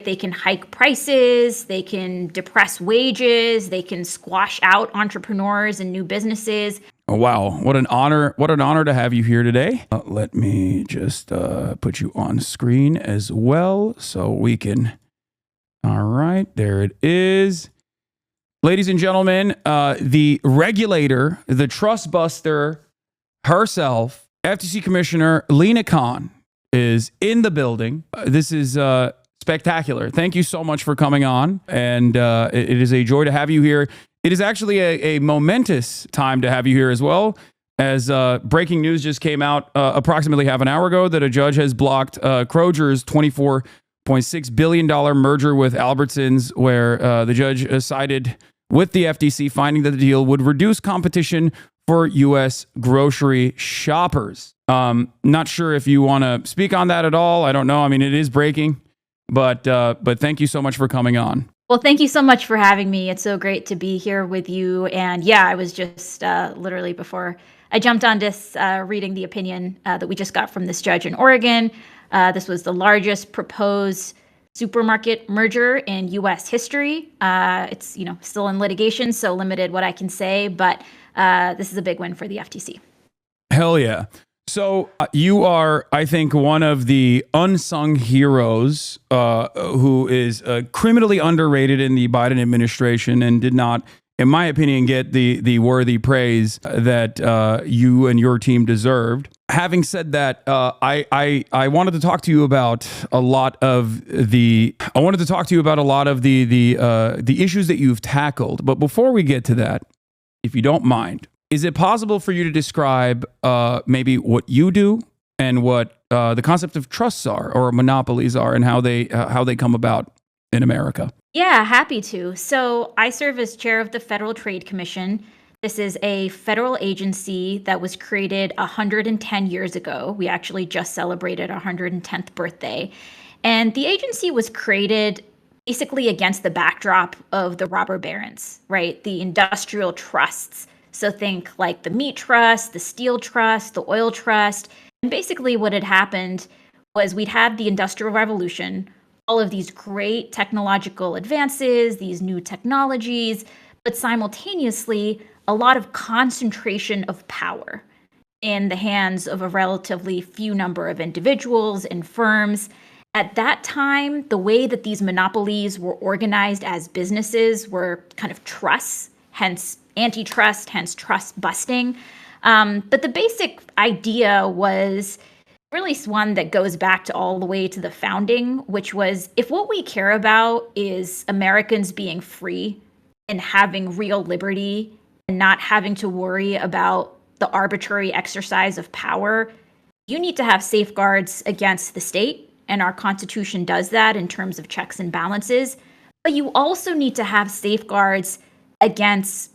They can hike prices, they can depress wages, they can squash out entrepreneurs and new businesses. Oh, wow. What an honor. What an honor to have you here today. Let me just put you on screen as well so we can. All right. There it is. Ladies and gentlemen, the regulator, the trust buster herself, FTC Commissioner Lina is in the building. This is spectacular. Thank you so much for coming on. And it is a joy to have you here. It is actually a momentous time to have you here as well, as breaking news just came out approximately half an hour ago that a judge has blocked Kroger's $24.6 billion merger with Albertsons, where the judge sided with the FTC, finding that the deal would reduce competition for U.S. grocery shoppers. Not sure if you want to speak on that at all. I don't know. I mean, it is breaking, but thank you so much for coming on. Well, thank you so much for having me. It's so great to be here with you. And yeah, I was just literally before I jumped on this reading the opinion that we just got from this judge in Oregon. This was the largest proposed supermarket merger in U.S. history. It's still in litigation, so limited what I can say, but this is a big win for the FTC. Hell yeah. So you are, I think, one of the unsung heroes who is criminally underrated in the Biden administration and did not, in my opinion, get the worthy praise that you and your team deserved. Having said that, I wanted to talk to you about a lot of the issues that you've tackled. But before we get to that, if you don't mind, is it possible for you to describe maybe what you do and what the concept of trusts are or monopolies are and how they come about in America? Yeah, happy to. So I serve as chair of the Federal Trade Commission. This is a federal agency that was created 110 years ago. We actually just celebrated our 110th birthday. And the agency was created basically against the backdrop of the robber barons, right? The industrial trusts. So think like the meat trust, the steel trust, the oil trust. And basically what had happened was we'd had the Industrial Revolution, all of these great technological advances, these new technologies, but simultaneously a lot of concentration of power in the hands of a relatively few number of individuals and firms. At that time, the way that these monopolies were organized as businesses were kind of trusts, hence antitrust, hence trust busting. But the basic idea was really one that goes back to all the way to the founding, which was if what we care about is Americans being free and having real liberty and not having to worry about the arbitrary exercise of power, you need to have safeguards against the state. And our Constitution does that in terms of checks and balances. But you also need to have safeguards against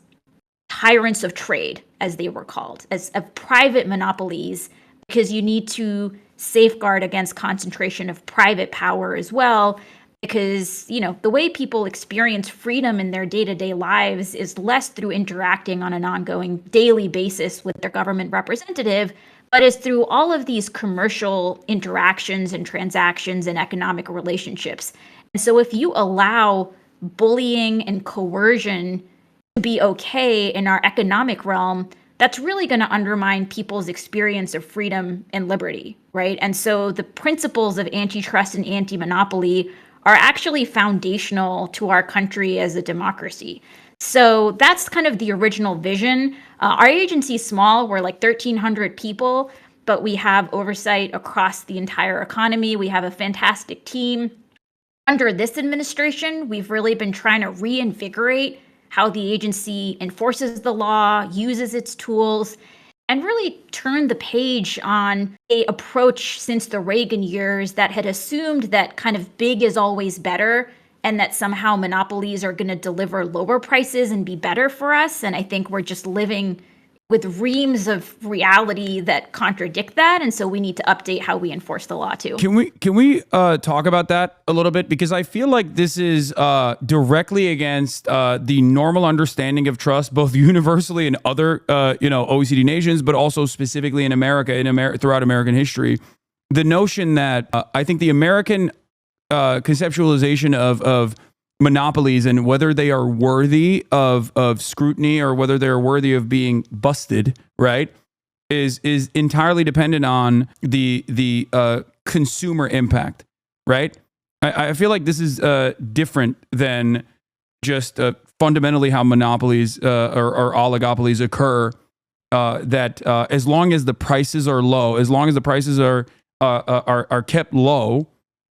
tyrants of trade, as they were called, as of private monopolies, because you need to safeguard against concentration of private power as well, because, the way people experience freedom in their day-to-day lives is less through interacting on an ongoing daily basis with their government representative, but is through all of these commercial interactions and transactions and economic relationships. And so if you allow bullying and coercion to be okay in our economic realm, that's really going to undermine people's experience of freedom and liberty, right? And so the principles of antitrust and anti-monopoly are actually foundational to our country as a democracy. So that's kind of the original vision. Our agency is small. We're like 1,300 people, but we have oversight across the entire economy. We have a fantastic team. Under this administration, we've really been trying to reinvigorate how the agency enforces the law, uses its tools, and really turn the page on a approach since the Reagan years that had assumed that kind of big is always better and that somehow monopolies are going to deliver lower prices and be better for us. And I think we're just living with reams of reality that contradict that. And so we need to update how we enforce the law too. Can we talk about that a little bit? Because I feel like this is directly against the normal understanding of trust, both universally in other OECD nations, but also specifically in America, throughout American history. The notion that I think the American conceptualization of monopolies and whether they are worthy of scrutiny or whether they're worthy of being busted, right, is entirely dependent on the consumer impact, right? I feel like this is different than just fundamentally how monopolies or oligopolies occur. That as long as the prices are low, as long as the prices are kept low,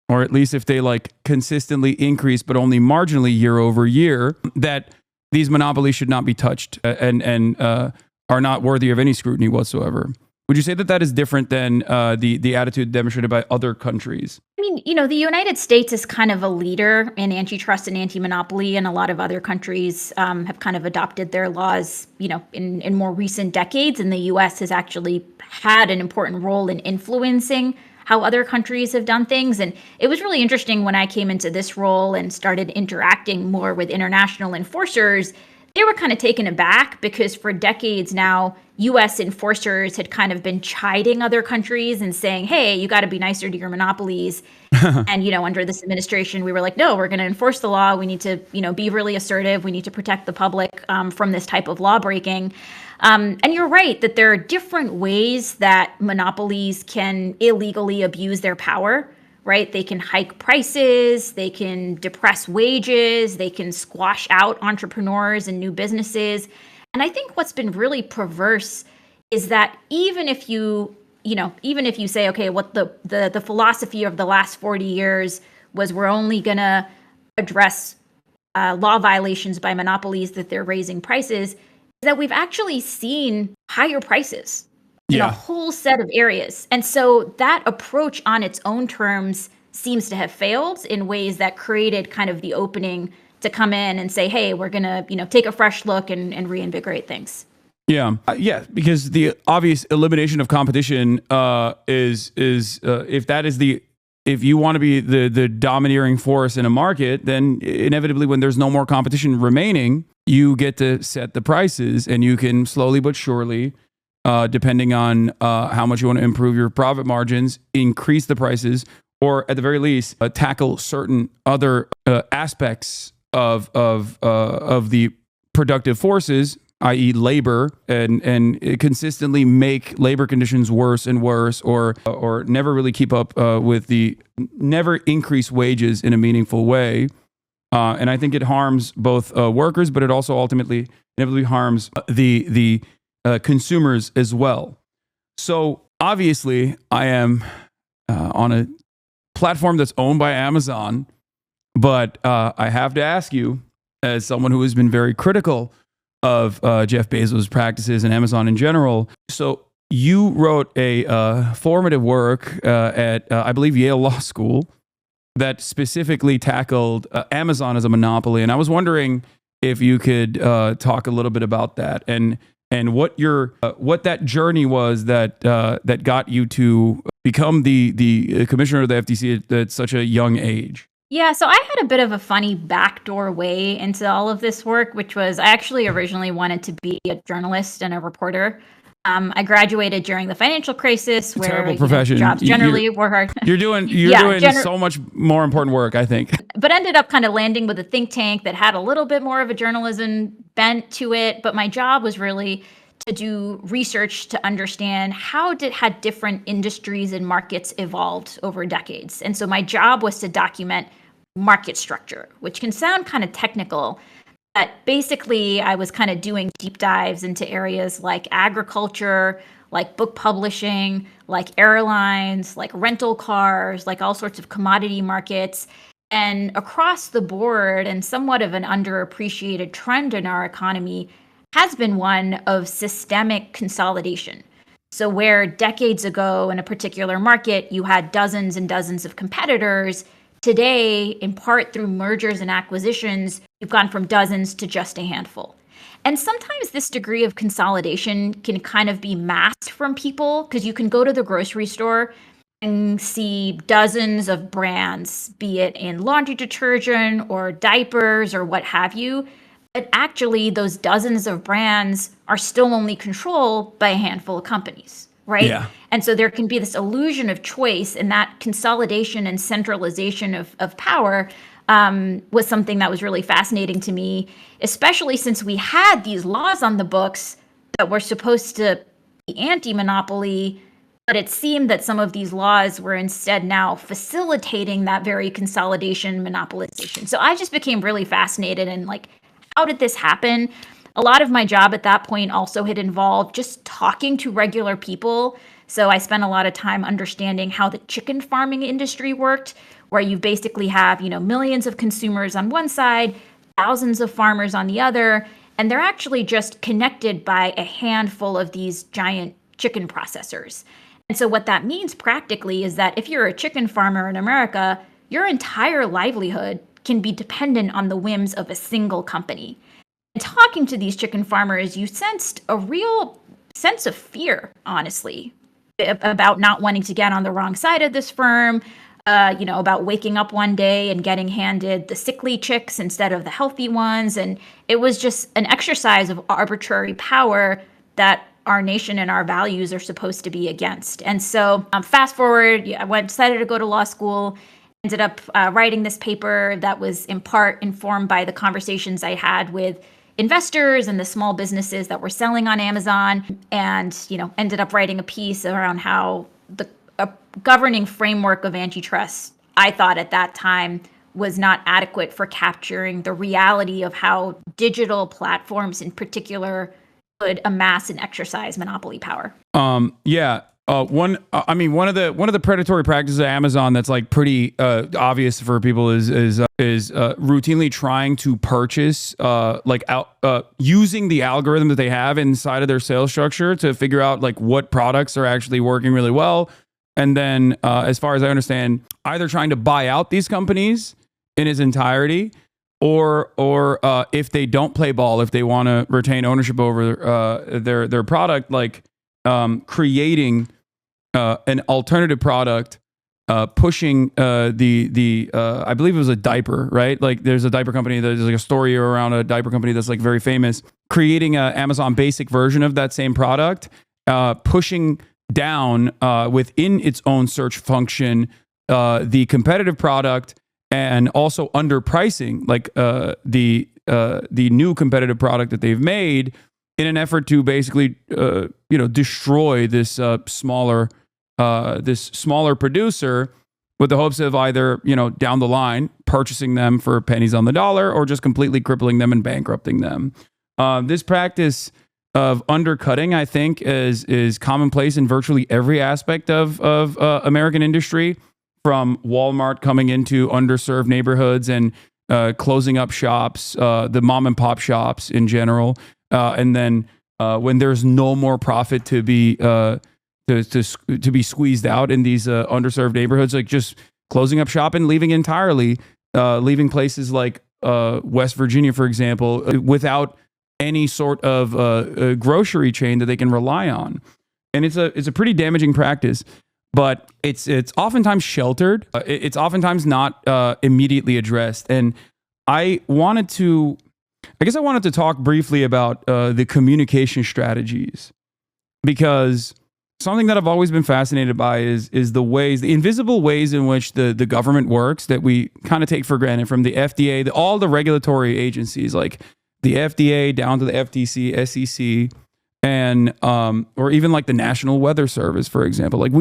or at least if they like consistently increase but only marginally year over year, that these monopolies should not be touched and are not worthy of any scrutiny whatsoever. Would you say that that is different than the attitude demonstrated by other countries? I mean, the United States is kind of a leader in antitrust and anti-monopoly, and a lot of other countries have kind of adopted their laws, in more recent decades. And the U.S. has actually had an important role in influencing how other countries have done things. And it was really interesting when I came into this role and started interacting more with international enforcers. They were kind of taken aback because for decades now, U.S. enforcers had kind of been chiding other countries and saying, hey, you got to be nicer to your monopolies. And, under this administration, we were like, no, we're going to enforce the law. We need to, be really assertive. We need to protect the public from this type of law breaking. And you're right that there are different ways that monopolies can illegally abuse their power. Right? They can hike prices, they can depress wages, they can squash out entrepreneurs and new businesses. And I think what's been really perverse is that even if you say, okay, what the philosophy of the last 40 years was we're only going to address law violations by monopolies that they're raising prices, is that we've actually seen higher prices in a whole set of areas. And so that approach on its own terms seems to have failed in ways that created kind of the opening to come in and say, hey, we're going to, take a fresh look and reinvigorate things. Yeah. Because the obvious elimination of competition is if you want to be the domineering force in a market, then inevitably when there's no more competition remaining, you get to set the prices and you can slowly but surely, depending on how much you want to improve your profit margins, increase the prices, or at the very least, tackle certain other aspects of the productive forces, i.e., labor, and consistently make labor conditions worse and worse, or never really keep up with never increase wages in a meaningful way. And I think it harms both workers, but it also ultimately inevitably harms the consumers as well. So obviously, I am on a platform that's owned by Amazon, but I have to ask you, as someone who has been very critical of Jeff Bezos' practices and Amazon in general. So you wrote a formative work at, I believe, Yale Law School that specifically tackled Amazon as a monopoly. And I was wondering if you could talk a little bit about that and what that journey was that got you to become the commissioner of the FTC at such a young age. Yeah, so I had a bit of a funny backdoor way into all of this work, which was I actually originally wanted to be a journalist and a reporter. I graduated during the financial crisis, where terrible profession. Jobs generally were hard. You're doing so much more important work, I think. But ended up kind of landing with a think tank that had a little bit more of a journalism bent to it. But my job was really to do research to understand had different industries and markets evolved over decades. And so my job was to document market structure, which can sound kind of technical. But basically, I was kind of doing deep dives into areas like agriculture, like book publishing, like airlines, like rental cars, like all sorts of commodity markets. And across the board, and somewhat of an underappreciated trend in our economy, has been one of systemic consolidation. So where decades ago in a particular market, you had dozens and dozens of competitors, today, in part through mergers and acquisitions, you've gone from dozens to just a handful. And sometimes this degree of consolidation can kind of be masked from people because you can go to the grocery store and see dozens of brands, be it in laundry detergent or diapers or what have you. But actually, those dozens of brands are still only controlled by a handful of companies. right? Yeah. And so there can be this illusion of choice, and that consolidation and centralization of power was something that was really fascinating to me, especially since we had these laws on the books that were supposed to be anti-monopoly, but it seemed that some of these laws were instead now facilitating that very consolidation, monopolization. So I just became really fascinated in like, how did this happen? A lot of my job at that point also had involved just talking to regular people. So I spent a lot of time understanding how the chicken farming industry worked, where you basically have, millions of consumers on one side, thousands of farmers on the other, and they're actually just connected by a handful of these giant chicken processors. And so what that means practically is that if you're a chicken farmer in America, your entire livelihood can be dependent on the whims of a single company. And talking to these chicken farmers, you sensed a real sense of fear, honestly, about not wanting to get on the wrong side of this firm, about waking up one day and getting handed the sickly chicks instead of the healthy ones. And it was just an exercise of arbitrary power that our nation and our values are supposed to be against. And so fast forward, I decided to go to law school, ended up writing this paper that was in part informed by the conversations I had with investors and the small businesses that were selling on Amazon, and ended up writing a piece around how the governing framework of antitrust, I thought at that time, was not adequate for capturing the reality of how digital platforms in particular could amass and exercise monopoly power. One of the predatory practices of Amazon that's like pretty obvious for people is routinely trying to purchase using the algorithm that they have inside of their sales structure to figure out like what products are actually working really well, and then as far as I understand, either trying to buy out these companies in its entirety, or if they don't play ball, if they want to retain ownership over their product, like creating an alternative product, pushing I believe it was a diaper, right? Like there's a diaper company, there's like a story around a diaper company that's like very famous, creating a Amazon basic version of that same product, pushing down within its own search function the competitive product, and also underpricing like the new competitive product that they've made in an effort to basically destroy this smaller producer, with the hopes of either down the line purchasing them for pennies on the dollar, or just completely crippling them and bankrupting them. This practice of undercutting, I think, is commonplace in virtually every aspect of American industry, from Walmart coming into underserved neighborhoods and closing up shops, the mom and pop shops in general, and then when there's no more profit to be squeezed out in these underserved neighborhoods, like just closing up shop and leaving entirely, leaving places like West Virginia, for example, without any sort of grocery chain that they can rely on. And it's a pretty damaging practice. But it's oftentimes sheltered. It's oftentimes not immediately addressed. And I wanted to talk briefly about the communication strategies, because something that I've always been fascinated by is the invisible ways in which the government works that we kind of take for granted, from the FDA, all the regulatory agencies like the FDA down to the FTC, SEC, and or even like the National Weather Service, for example. Like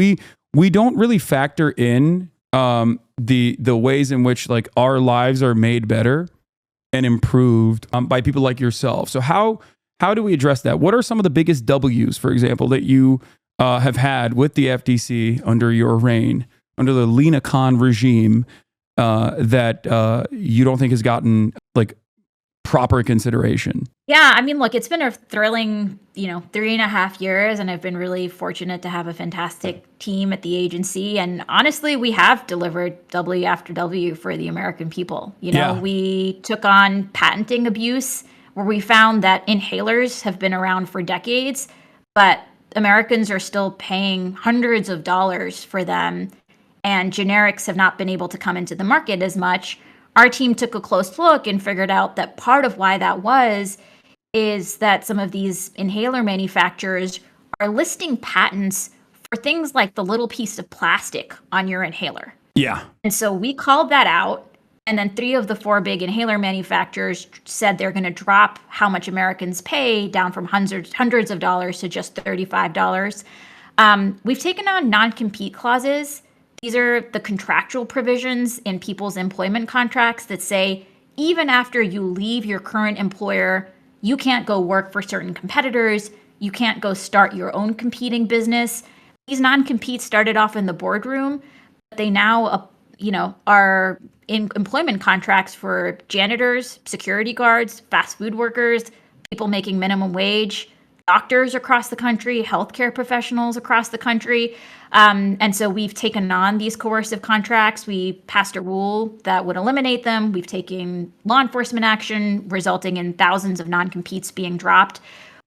we don't really factor in the ways in which like our lives are made better and improved by people like yourself. So how do we address that? What are some of the biggest W's, for example, that you have had with the FTC under your reign, under the Lina regime, that you don't think has gotten like proper consideration? Yeah, I mean, look, it's been a thrilling, 3.5 years, and I've been really fortunate to have a fantastic team at the agency. And honestly, we have delivered W after W for the American people. We took on patenting abuse, where we found that inhalers have been around for decades, but Americans are still paying hundreds of dollars for them, and generics have not been able to come into the market as much. Our team took a close look and figured out that part of why that is that some of these inhaler manufacturers are listing patents for things like the little piece of plastic on your inhaler. Yeah. And so we called that out. And then 3 of the 4 big inhaler manufacturers said they're going to drop how much Americans pay down from hundreds of dollars to just $35. We've taken on non-compete clauses. These are the contractual provisions in people's employment contracts that say, even after you leave your current employer, you can't go work for certain competitors. You can't go start your own competing business. These non-competes started off in the boardroom, but they now, are in employment contracts for janitors, security guards, fast food workers, people making minimum wage, doctors across the country, healthcare professionals across the country. And so we've taken on these coercive contracts. We passed a rule that would eliminate them. We've taken law enforcement action, resulting in thousands of non-competes being dropped.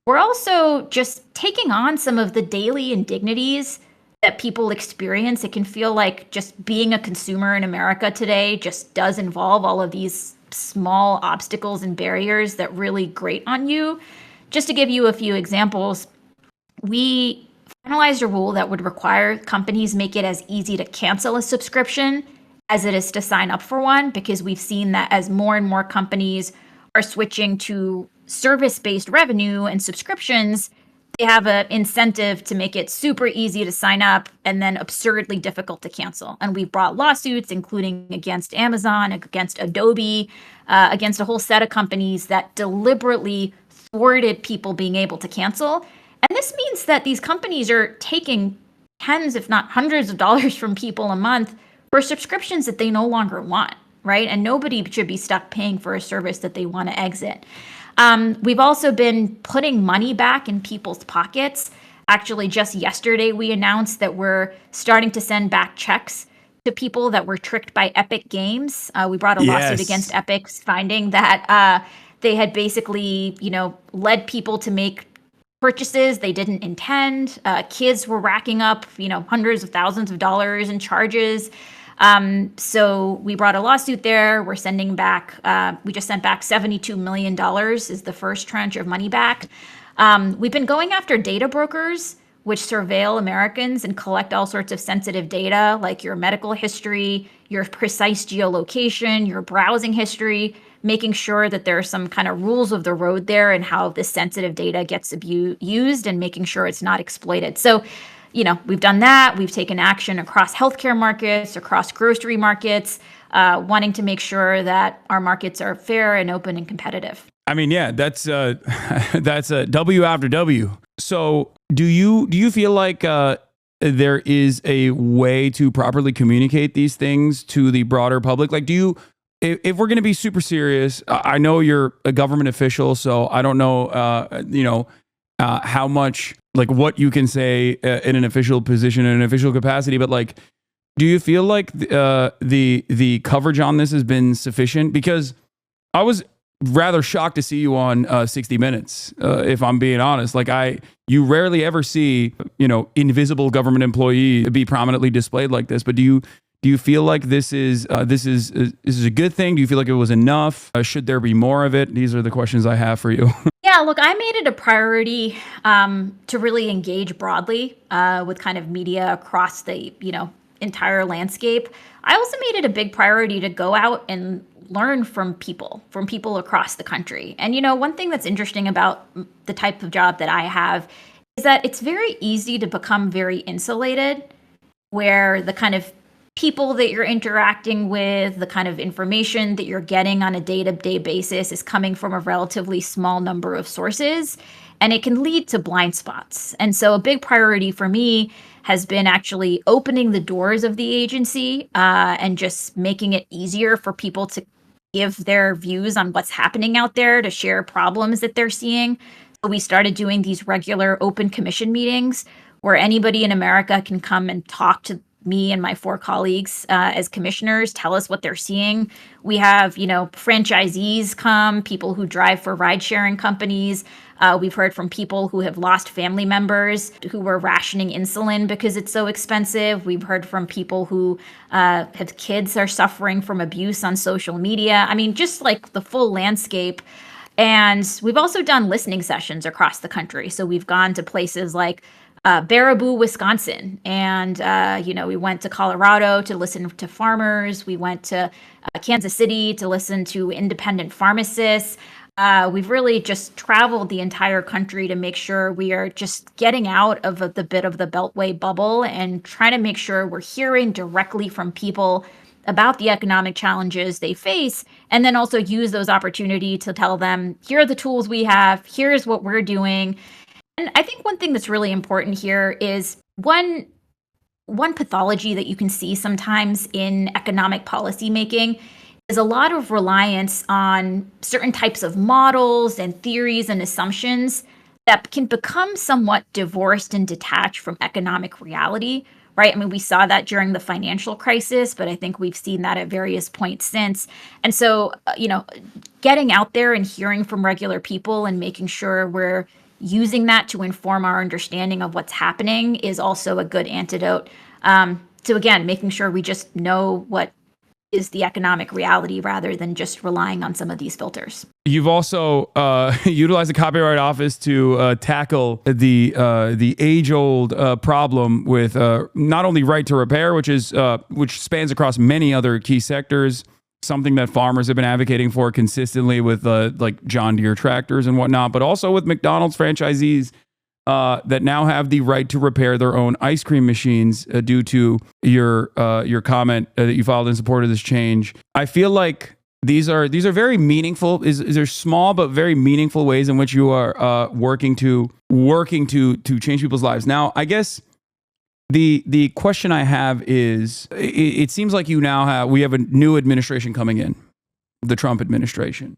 We're also just taking on some of the daily indignities that people experience. It can feel like just being a consumer in America today just does involve all of these small obstacles and barriers that really grate on you. Just to give you a few examples, we finalized a rule that would require companies make it as easy to cancel a subscription as it is to sign up for one, because we've seen that as more and more companies are switching to service-based revenue and subscriptions, they have an incentive to make it super easy to sign up and then absurdly difficult to cancel. And we've brought lawsuits, including against Amazon, against Adobe, against a whole set of companies that deliberately thwarted people being able to cancel. And this means that these companies are taking tens, if not hundreds of dollars from people a month for subscriptions that they no longer want, right? And nobody should be stuck paying for a service that they want to exit. We've also been putting money back in people's pockets. Actually, just yesterday, we announced that we're starting to send back checks to people that were tricked by Epic Games. We brought a lawsuit against Epic, finding that they had basically, led people to make purchases they didn't intend. Kids were racking up, hundreds of thousands of dollars in charges. So we brought a lawsuit there. We're sending back, we just sent back $72 million is the first tranche of money back. We've been going after data brokers, which surveil Americans and collect all sorts of sensitive data, like your medical history, your precise geolocation, your browsing history, making sure that there are some kind of rules of the road there and how this sensitive data gets used, and making sure it's not exploited. So, we've done that. We've taken action across healthcare markets, across grocery markets, wanting to make sure that our markets are fair and open and competitive. I mean, yeah, that's a W after W. So do you feel like there is a way to properly communicate these things to the broader public? Like, if we're going to be super serious, I know you're a government official, so I don't know, how much, like, what you can say in an official position, in an official capacity, but like, do you feel like the coverage on this has been sufficient? Because I was rather shocked to see you on 60 Minutes, if I'm being honest. Like, you rarely ever see, invisible government employee be prominently displayed like this. But do you feel like this is a good thing? Do you feel like it was enough? Should there be more of it? These are the questions I have for you. Yeah, look, I made it a priority to really engage broadly with kind of media across the, entire landscape. I also made it a big priority to go out and learn from people across the country. And, one thing that's interesting about the type of job that I have is that it's very easy to become very insulated, where the kind of people that you're interacting with, the kind of information that you're getting on a day-to-day basis is coming from a relatively small number of sources, and it can lead to blind spots. And so a big priority for me has been actually opening the doors of the agency and just making it easier for people to give their views on what's happening out there, to share problems that they're seeing. So we started doing these regular open commission meetings where anybody in America can come and talk to me and my 4 colleagues as commissioners, tell us what they're seeing. We have, franchisees come, people who drive for ride-sharing companies. We've heard from people who have lost family members who were rationing insulin because it's so expensive. We've heard from people who have kids are suffering from abuse on social media. I mean, just like the full landscape. And we've also done listening sessions across the country. So we've gone to places like Baraboo, Wisconsin. And, we went to Colorado to listen to farmers. We went to Kansas City to listen to independent pharmacists. We've really just traveled the entire country to make sure we are just getting out of the bit of the Beltway bubble and trying to make sure we're hearing directly from people about the economic challenges they face, and then also use those opportunities to tell them, here are the tools we have, here's what we're doing. And I think one thing that's really important here is one pathology that you can see sometimes in economic policy making is a lot of reliance on certain types of models and theories and assumptions that can become somewhat divorced and detached from economic reality, right? I mean, we saw that during the financial crisis, but I think we've seen that at various points since. And so, getting out there and hearing from regular people and making sure we're using that to inform our understanding of what's happening is also a good antidote to, again, making sure we just know what is the economic reality rather than just relying on some of these filters. You've also utilized the Copyright Office to tackle the age-old problem with not only right to repair, which spans across many other key sectors, something that farmers have been advocating for consistently with like John Deere tractors and whatnot, but also with McDonald's franchisees that now have the right to repair their own ice cream machines due to your comment that you filed in support of this change. I feel like these are very meaningful. They're small but very meaningful ways in which you are working to change people's lives. Now, I guess the question I have is, it seems like we have a new administration coming in, the Trump administration.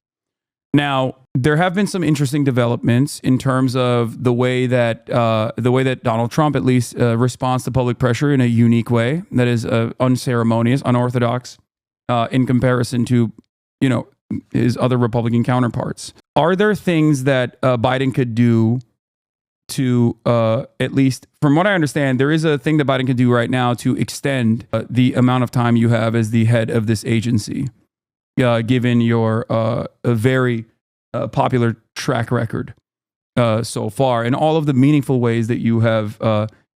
Now, there have been some interesting developments in terms of the way that Donald Trump at least responds to public pressure in a unique way that is unceremonious, unorthodox in comparison to his other Republican counterparts. Are there things that Biden could do to at least, from what I understand, there is a thing that Biden can do right now to extend the amount of time you have as the head of this agency? Given your a very popular track record so far, and all of the meaningful ways that you have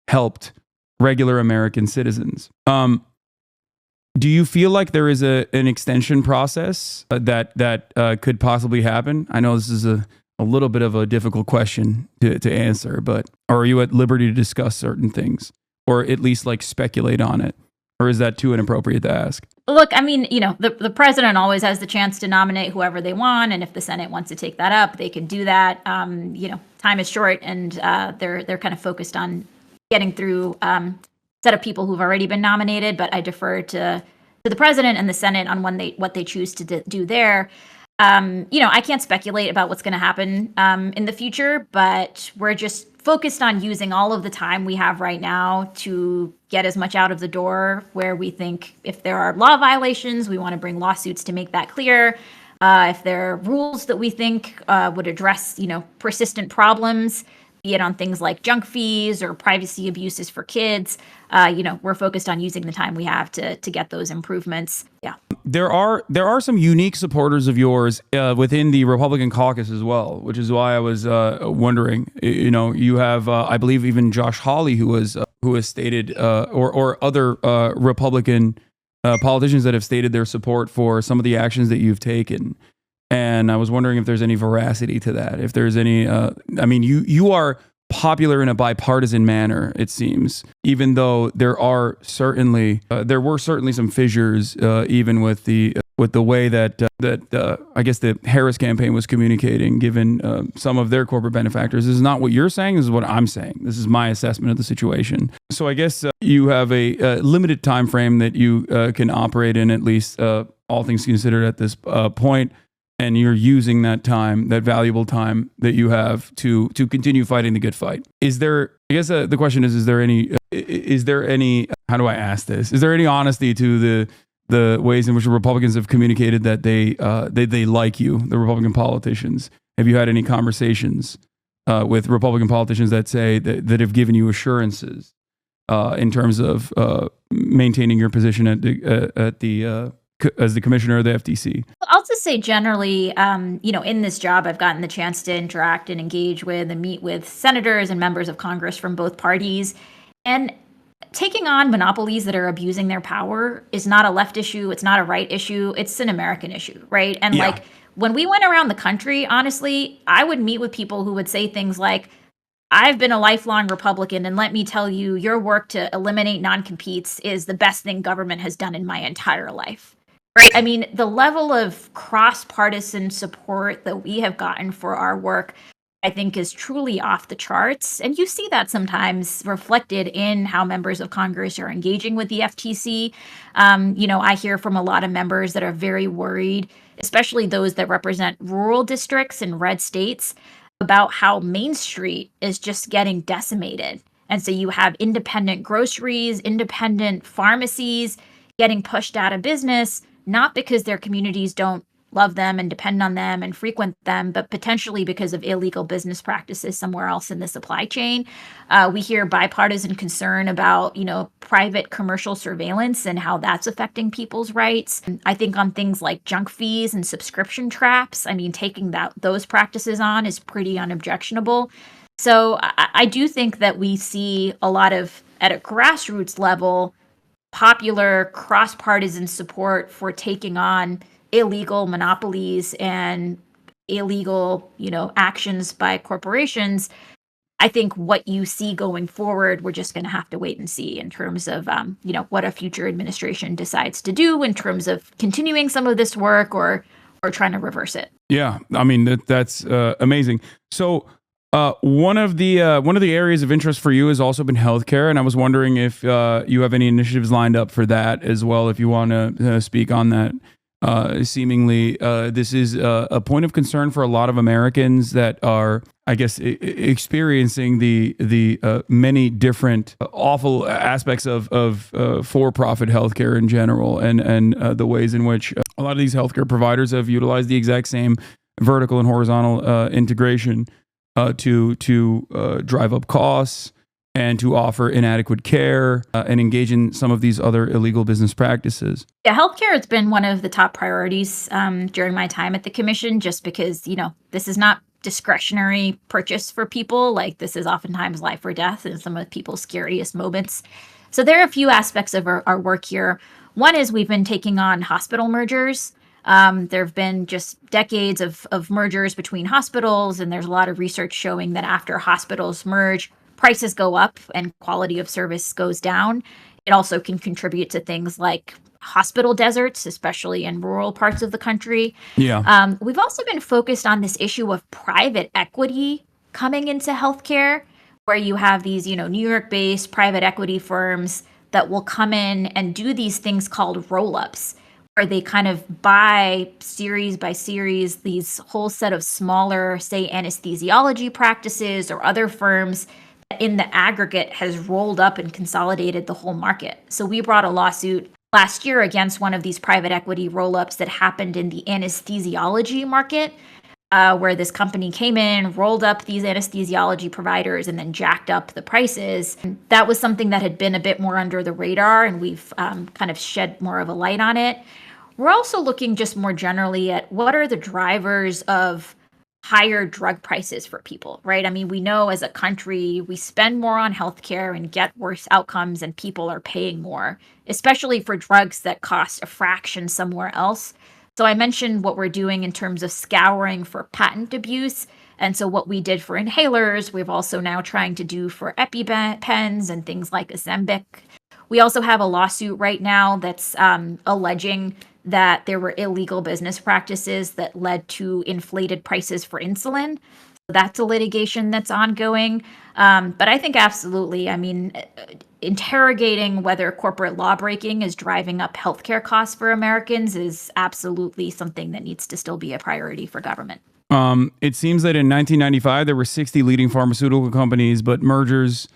helped regular American citizens. Do you feel like there is an extension process that could possibly happen? I know this is a little bit of a difficult question to answer, but are you at liberty to discuss certain things, or at least like speculate on it? Or is that too inappropriate to ask? Look, I mean, the president always has the chance to nominate whoever they want, and if the Senate wants to take that up, they can do that. Time is short, and they're kind of focused on getting through a set of people who've already been nominated. But I defer to the president and the Senate on what they choose to do there. I can't speculate about what's going to happen in the future, but we're just focused on using all of the time we have right now to get as much out of the door where we think if there are law violations, we want to bring lawsuits to make that clear. If there are rules that we think would address, persistent problems, be it on things like junk fees or privacy abuses for kids, we're focused on using the time we have to get those improvements. Yeah. There are some unique supporters of yours within the Republican caucus as well, which is why I was wondering. You have, I believe, even Josh Hawley, who has stated, or other Republican politicians that have stated their support for some of the actions that you've taken. And I was wondering if there's any veracity to that. If there's any, you are popular in a bipartisan manner, it seems, even though there were certainly some fissures, even with the way that I guess the Harris campaign was communicating, given some of their corporate benefactors. This is not what you're saying. This is what I'm saying. This is my assessment of the situation. So I guess you have a limited time frame that you can operate in, at least all things considered at this point. And you're using that time, that valuable time that you have to continue fighting the good fight. Is there, I guess the question is there any, how do I ask this? Is there any honesty to the ways in which the Republicans have communicated that they like you, the Republican politicians? Have you had any conversations with Republican politicians that say that have given you assurances in terms of maintaining your position at the as the commissioner of the FTC? I'll just say generally, in this job, I've gotten the chance to interact and engage with and meet with senators and members of Congress from both parties. And taking on monopolies that are abusing their power is not a left issue. It's not a right issue. It's an American issue, right? And Yeah. when we went around the country, honestly, I would meet with people who would say things like, I've been a lifelong Republican, and let me tell you, your work to eliminate non-competes is the best thing government has done in my entire life. Right? I mean, the level of cross-partisan support that we have gotten for our work, I think, is truly off the charts. And you see that sometimes reflected in how members of Congress are engaging with the FTC. I hear from a lot of members that are very worried, especially those that represent rural districts in red states, about how Main Street is just getting decimated. And so you have independent groceries, independent pharmacies getting pushed out of business, not because their communities don't love them and depend on them and frequent them, but potentially because of illegal business practices somewhere else in the supply chain. We hear bipartisan concern about, private commercial surveillance and how that's affecting people's rights. I think on things like junk fees and subscription traps, taking those practices on is pretty unobjectionable. So I do think that we see a lot of, at a grassroots level, popular cross-partisan support for taking on illegal monopolies and illegal, actions by corporations. I think what you see going forward, we're just going to have to wait and see in terms of, what a future administration decides to do in terms of continuing some of this work or trying to reverse it. Yeah, that's amazing. So one of the areas of interest for you has also been healthcare, and I was wondering if you have any initiatives lined up for that as well. If you want to speak on that. Seemingly, this is a point of concern for a lot of Americans that are, I guess, experiencing the many different awful aspects of for-profit healthcare in general, and the ways in which a lot of these healthcare providers have utilized the exact same vertical and horizontal integration to drive up costs and to offer inadequate care and engage in some of these other illegal business practices. Yeah, healthcare has been one of the top priorities during my time at the commission, just because, this is not discretionary purchase for people. Like, this is oftentimes life or death in some of people's scariest moments. So there are a few aspects of our work here. One is we've been taking on hospital mergers. There have been just decades of mergers between hospitals, and there's a lot of research showing that after hospitals merge, prices go up and quality of service goes down. It also can contribute to things like hospital deserts, especially in rural parts of the country. Yeah. We've also been focused on this issue of private equity coming into healthcare, where you have these, New York-based private equity firms that will come in and do these things called roll-ups, where they kind of buy series by series these whole set of smaller, say, anesthesiology practices or other firms in the aggregate has rolled up and consolidated the whole market. So we brought a lawsuit last year against one of these private equity roll-ups that happened in the anesthesiology market, where this company came in, rolled up these anesthesiology providers, and then jacked up the prices. And that was something that had been a bit more under the radar, and we've kind of shed more of a light on it. We're also looking just more generally at what are the drivers of higher drug prices for people, right? We know as a country, we spend more on healthcare and get worse outcomes, and people are paying more, especially for drugs that cost a fraction somewhere else. So I mentioned what we're doing in terms of scouring for patent abuse. And so what we did for inhalers, we've also now trying to do for EpiPens and things like Ozempic. We also have a lawsuit right now that's alleging that there were illegal business practices that led to inflated prices for insulin. So that's a litigation that's ongoing. But I think absolutely, interrogating whether corporate law breaking is driving up healthcare costs for Americans is absolutely something that needs to still be a priority for government. It seems that in 1995, there were 60 leading pharmaceutical companies, but mergers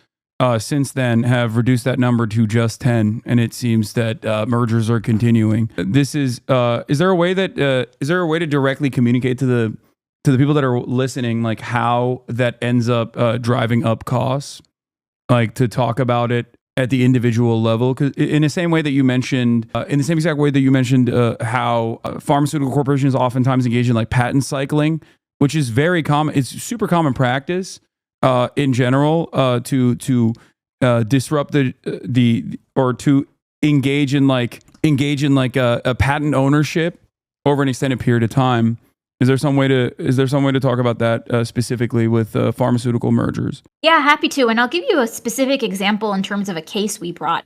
since then have reduced that number to just 10, and it seems that mergers are continuing. This is there a way to directly communicate to the people that are listening, like how that ends up driving up costs, like to talk about it at the individual level. 'Cause in the same way that you mentioned, in the same exact way that you mentioned how pharmaceutical corporations oftentimes engage in like patent cycling, which is very common. It's super common practice in general to disrupt the or to engage in like a patent ownership over an extended period of time. Is there some way to talk about that specifically with pharmaceutical mergers? Yeah, happy to. And I'll give you a specific example in terms of a case we brought.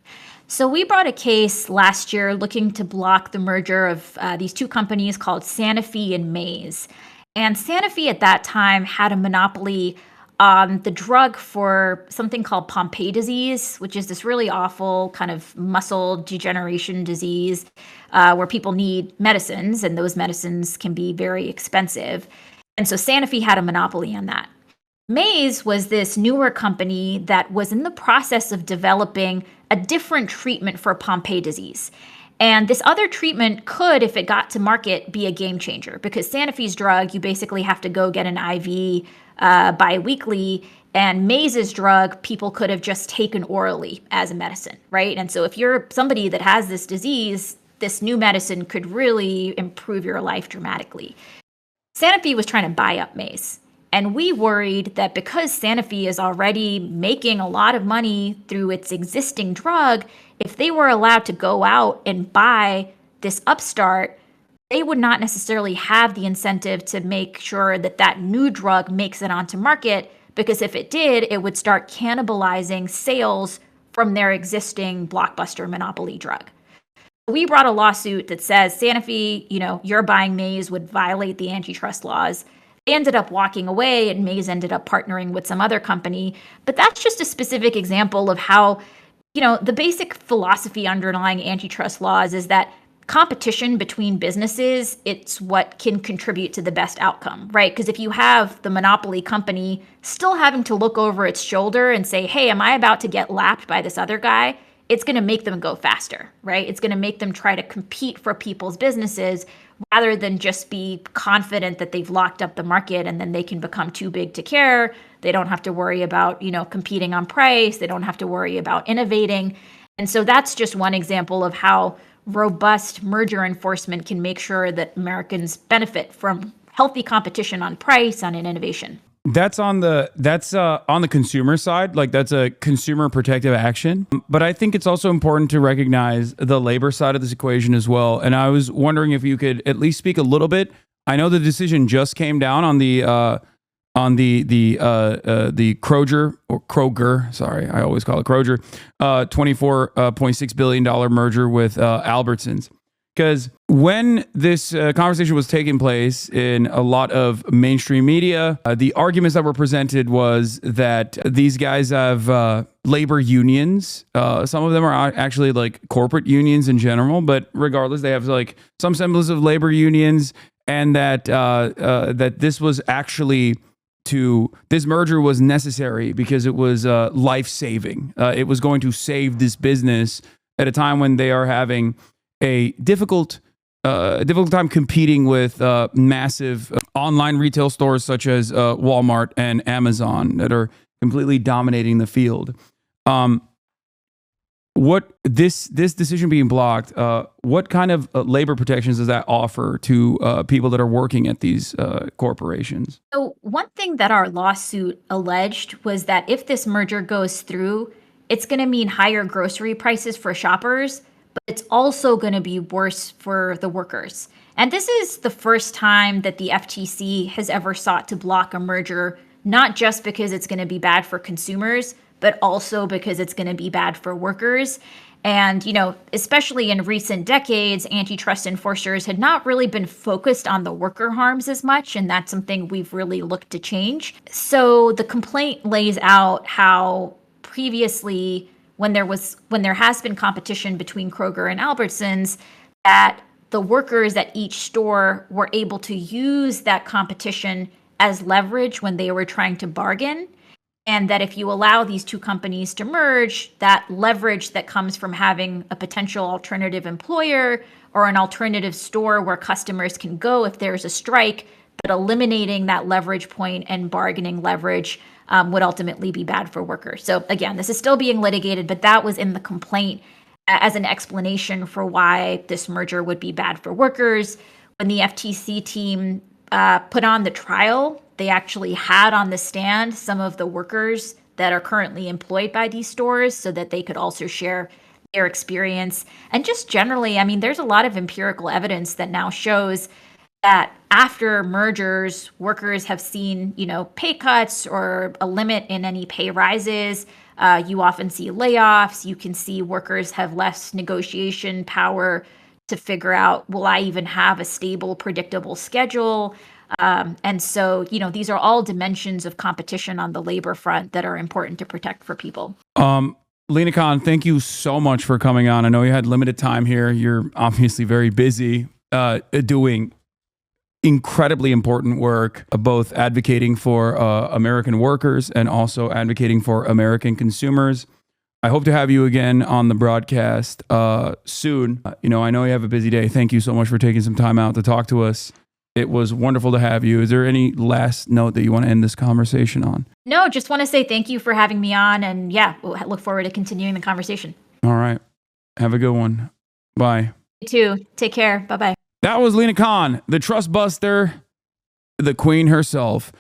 So we brought a case last year looking to block the merger of these two companies called Sanofi and Maze. And Sanofi at that time had a monopoly on the drug for something called Pompe disease, which is this really awful kind of muscle degeneration disease where people need medicines, and those medicines can be very expensive. And so Sanofi had a monopoly on that. Maze was this newer company that was in the process of developing a different treatment for Pompe disease. And this other treatment could, if it got to market, be a game changer because Sanofi's drug, you basically have to go get an IV biweekly, and Maze's drug, people could have just taken orally as a medicine, right? And so if you're somebody that has this disease, this new medicine could really improve your life dramatically. Sanofi was trying to buy up Maze. And we worried that because Sanofi is already making a lot of money through its existing drug, if they were allowed to go out and buy this upstart, they would not necessarily have the incentive to make sure that that new drug makes it onto market, because if it did, it would start cannibalizing sales from their existing blockbuster monopoly drug. We brought a lawsuit that says Sanofi, you're buying Maze would violate the antitrust laws. They ended up walking away and Maze ended up partnering with some other company. But that's just a specific example of how, the basic philosophy underlying antitrust laws is that competition between businesses, it's what can contribute to the best outcome, right? Because if you have the monopoly company still having to look over its shoulder and say, hey, am I about to get lapped by this other guy? It's going to make them go faster, right? It's going to make them try to compete for people's businesses rather than just be confident that they've locked up the market and then they can become too big to care. They don't have to worry about, competing on price. They don't have to worry about innovating. And so that's just one example of how robust merger enforcement can make sure that Americans benefit from healthy competition on price, on innovation. That's on the consumer side, like that's a consumer protective action. But I think it's also important to recognize the labor side of this equation as well. And I was wondering if you could at least speak a little bit. I know the decision just came down on the Kroger, sorry, I always call it Kroger, $24.6 billion merger with Albertsons. Because when this conversation was taking place in a lot of mainstream media, the arguments that were presented was that these guys have labor unions. Some of them are actually like corporate unions in general, but regardless, they have like some semblance of labor unions, and that this was actually this merger was necessary because it was life-saving. It was going to save this business at a time when they are having a difficult time competing with massive online retail stores such as Walmart and Amazon that are completely dominating the field. What this decision being blocked, what kind of labor protections does that offer to people that are working at these corporations? So one thing that our lawsuit alleged was that if this merger goes through, it's going to mean higher grocery prices for shoppers, but it's also going to be worse for the workers. And this is the first time that the FTC has ever sought to block a merger, not just because it's going to be bad for consumers, but also because it's going to be bad for workers. And, especially in recent decades, antitrust enforcers had not really been focused on the worker harms as much, and that's something we've really looked to change. So the complaint lays out how previously, when there has been competition between Kroger and Albertsons, that the workers at each store were able to use that competition as leverage when they were trying to bargain. And that if you allow these two companies to merge, that leverage that comes from having a potential alternative employer or an alternative store where customers can go if there's a strike, but eliminating that leverage point and bargaining leverage would ultimately be bad for workers. So again, this is still being litigated, but that was in the complaint as an explanation for why this merger would be bad for workers. When the FTC team put on the trial, they actually had on the stand some of the workers that are currently employed by these stores so that they could also share their experience. And just generally, I mean, there's a lot of empirical evidence that now shows that after mergers, workers have seen, pay cuts or a limit in any pay rises. You often see layoffs. You can see workers have less negotiation power to figure out, will I even have a stable, predictable schedule? And so, these are all dimensions of competition on the labor front that are important to protect for people. Lina Khan, thank you so much for coming on. I know you had limited time here. You're obviously very busy doing incredibly important work, both advocating for American workers and also advocating for American consumers. I hope to have you again on the broadcast soon. I know you have a busy day. Thank you so much for taking some time out to talk to us. It was wonderful to have you. Is there any last note that you want to end this conversation on? No, just want to say thank you for having me on. And we'll look forward to continuing the conversation. All right. Have a good one. Bye. You too. Take care. Bye-bye. That was Lina Khan, the trust buster, the queen herself.